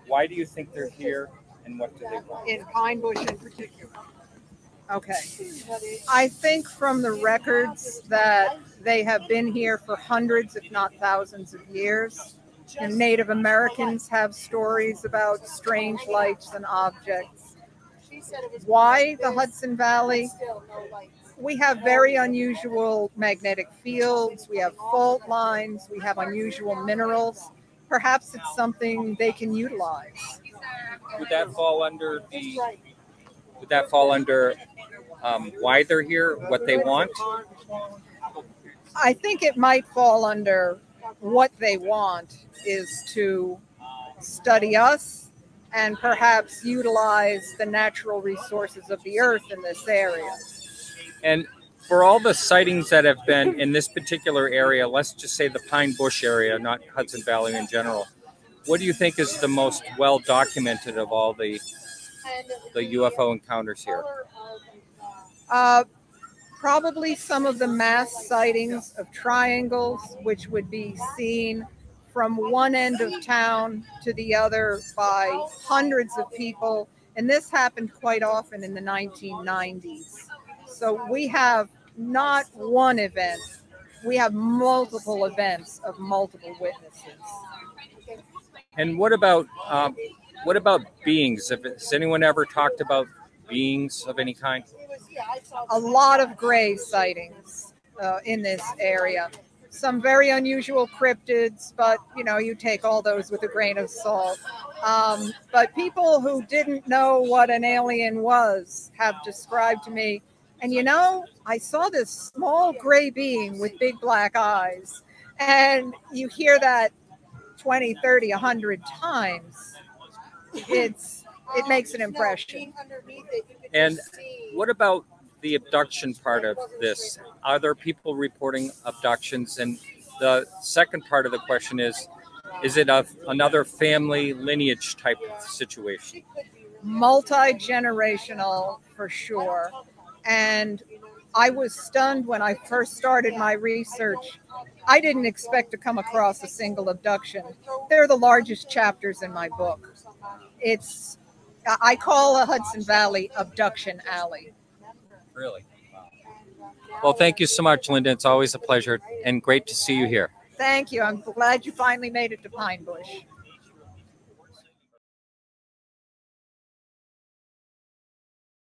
Why do you think they're here, and what do they want? In Pine Bush in particular. Okay. I think from the records that they have been here for hundreds, if not thousands of years. And Native Americans have stories about strange lights and objects. Why the Hudson Valley? We have very unusual magnetic fields. We have fault lines. We have unusual minerals. Perhaps it's something they can utilize. Would that fall under the? Would that fall under why they're here, what they want? I think it might fall under what they want is to study us and perhaps utilize the natural resources of the earth in this area. And for all the sightings that have been in this particular area, let's just say the Pine Bush area, not Hudson Valley in general, what do you think is the most well documented of all the UFO encounters here? Probably some of the mass sightings of triangles, which would be seen from one end of town to the other by hundreds of people. And this happened quite often in the 1990s. So we have not one event, we have multiple events of multiple witnesses. And what about beings? Has anyone ever talked about beings of any kind? A lot of gray sightings in this area. Some very unusual cryptids, but you take all those with a grain of salt. But people who didn't know what an alien was have described to me, and I saw this small gray being with big black eyes. And you hear that 20, 30, 100 times. It makes an impression. And what about the abduction part of this? Are there people reporting abductions? And the second part of the question is it another family lineage type of situation? Multi-generational for sure. And I was stunned when I first started my research. I didn't expect to come across a single abduction. They're the largest chapters in my book. I call a Hudson Valley abduction alley. Really? Wow. Well, thank you so much, Linda. It's always a pleasure and great to see you here. Thank you. I'm glad you finally made it to Pine Bush.